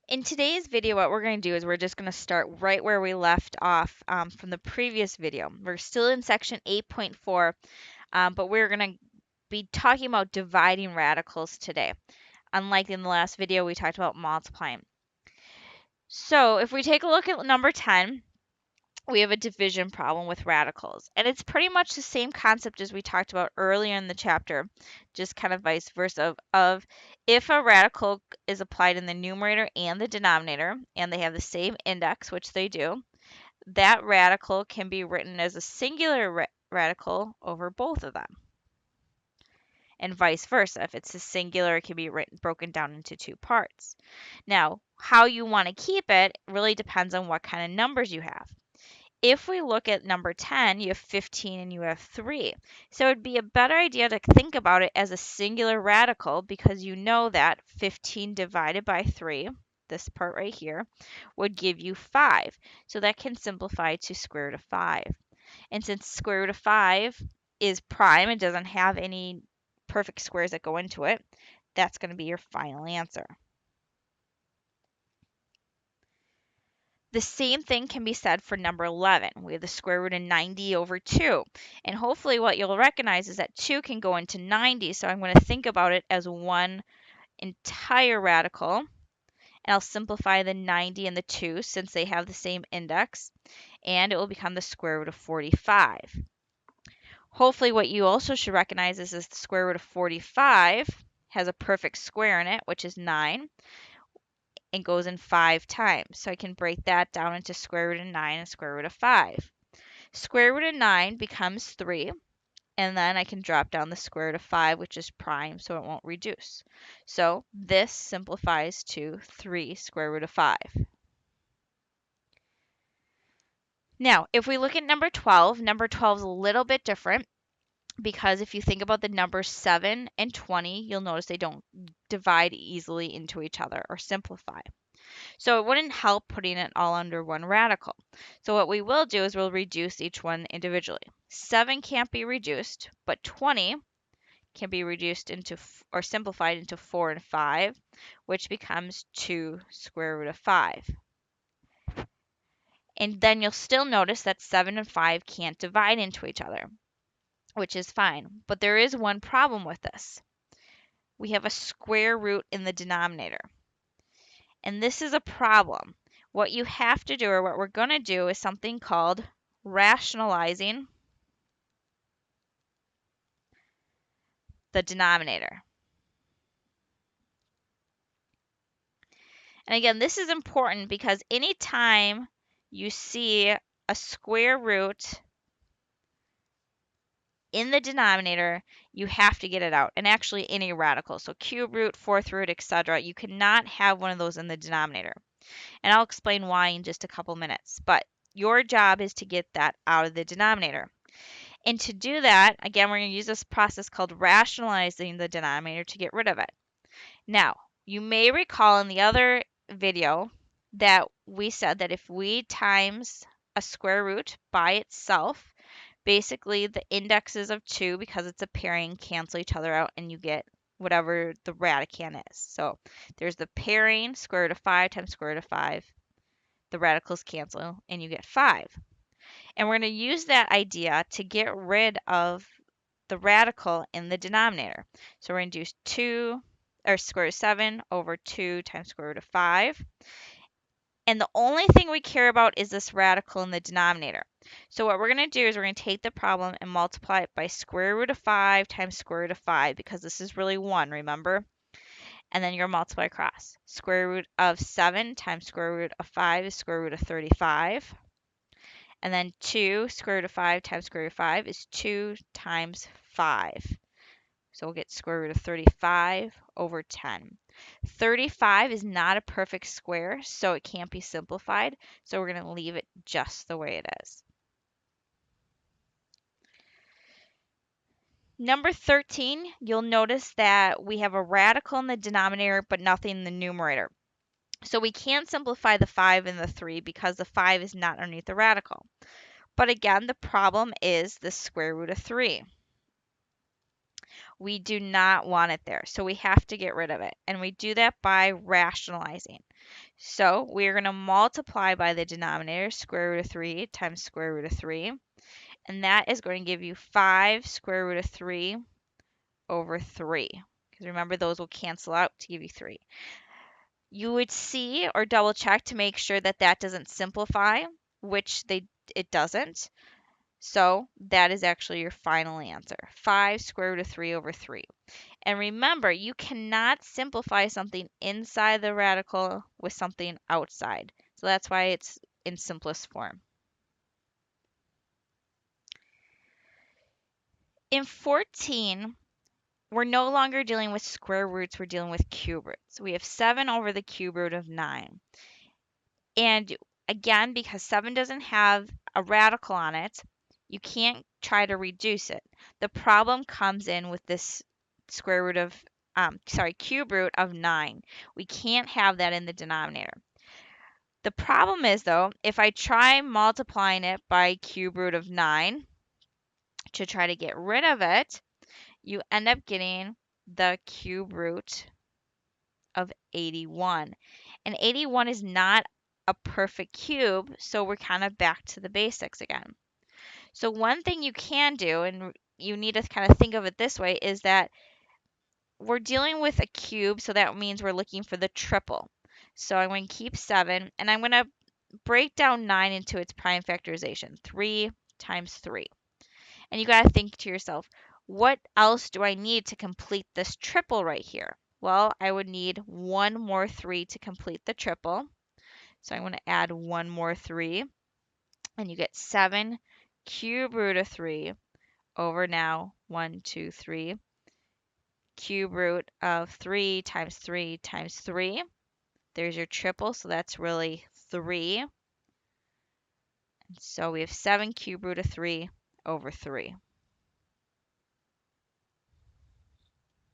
In today's video, what we're going to do is we're just going to start right where we left off from the previous video. We're still in section 8.4, but we're going to be talking about dividing radicals today. Unlike in the last video, we talked about multiplying. So if we take a look at number 10, we have a division problem with radicals. And it's pretty much the same concept as we talked about earlier in the chapter, just kind of vice versa of if a radical is applied in the numerator and the denominator, and they have the same index, which they do, that radical can be written as a singular radical over both of them. And vice versa. If it's a singular, it can be broken down into two parts. Now, how you want to keep it really depends on what kind of numbers you have. If we look at number 10, you have 15 and you have 3. So it would be a better idea to think about it as a singular radical because you know that 15 divided by 3, this part right here, would give you 5. So that can simplify to square root of 5. And since square root of 5 is prime, it doesn't have any perfect squares that go into it, that's going to be your final answer. The same thing can be said for number 11. We have the square root of 90 over 2. And hopefully what you'll recognize is that 2 can go into 90, so I'm going to think about it as one entire radical. And I'll simplify the 90 and the 2 since they have the same index, and it will become the square root of 45. Hopefully what you also should recognize is the square root of 45 has a perfect square in it, which is 9. And goes in 5 times. So I can break that down into square root of 9 and square root of 5. Square root of 9 becomes 3, and then I can drop down the square root of 5, which is prime, so it won't reduce. So this simplifies to 3 square root of 5. Now, if we look at number 12 is a little bit different because if you think about the numbers 7 and 20, you'll notice they don't divide easily into each other or simplify. So it wouldn't help putting it all under one radical. So what we will do is we'll reduce each one individually. 7 can't be reduced, but 20 can be reduced into or simplified into 4 and 5, which becomes 2 square root of 5. And then you'll still notice that 7 and 5 can't divide into each other, which is fine. But there is one problem with this. We have a square root in the denominator. And this is a problem. What you have to do, or what we're going to do, is something called rationalizing the denominator. And again, this is important because anytime you see a square root in the denominator, you have to get it out. And actually any radical. So cube root, fourth root, etc. You cannot have one of those in the denominator. And I'll explain why in just a couple minutes. But your job is to get that out of the denominator. And to do that, again, we're going to use this process called rationalizing the denominator to get rid of it. Now, you may recall in the other video that we said that if we times a square root by itself, basically the indexes of 2, because it's a pairing, cancel each other out and you get whatever the radicand is. So there's the pairing, square root of 5 times square root of 5. The radicals cancel and you get 5. And we're going to use that idea to get rid of the radical in the denominator. So we're going to do 2, or square root of 7 over 2 times square root of 5. And the only thing we care about is this radical in the denominator. So what we're going to do is we're going to take the problem and multiply it by square root of 5 times square root of 5, because this is really 1, remember? And then you're going to multiply across. Square root of 7 times square root of 5 is square root of 35. And then 2 square root of 5 times square root of 5 is 2 times 5. So we'll get square root of 35 over 10. 35 is not a perfect square, so it can't be simplified. So we're going to leave it just the way it is. Number 13, you'll notice that we have a radical in the denominator, but nothing in the numerator. So we can't simplify the 5 and the 3 because the 5 is not underneath the radical. But again, the problem is the square root of 3. We do not want it there, so we have to get rid of it. And we do that by rationalizing. So we're going to multiply by the denominator, square root of 3 times square root of 3. And that is going to give you 5 square root of 3 over 3. Because remember, those will cancel out to give you 3. You would see or double check to make sure that that doesn't simplify, which it doesn't. So that is actually your final answer, 5 square root of 3 over 3. And remember, you cannot simplify something inside the radical with something outside. So that's why it's in simplest form. In 14, we're no longer dealing with square roots, we're dealing with cube roots. We have 7 over the cube root of 9. And again, because 7 doesn't have a radical on it, you can't try to reduce it. The problem comes in with this square root of, cube root of 9. We can't have that in the denominator. The problem is, though, if I try multiplying it by cube root of 9 to try to get rid of it, you end up getting the cube root of 81. And 81 is not a perfect cube, so we're kind of back to the basics again. So one thing you can do, and you need to kind of think of it this way, is that we're dealing with a cube, so that means we're looking for the triple. So I'm going to keep 7, and I'm going to break down 9 into its prime factorization, 3 times 3. And you got to think to yourself, what else do I need to complete this triple right here? Well, I would need one more 3 to complete the triple. So I'm going to add one more 3, and you get 7 cube root of 3 over now 1, 2, 3 cube root of 3 times 3 times 3. There's your triple, so that's really 3. So we have 7 cube root of 3 over 3.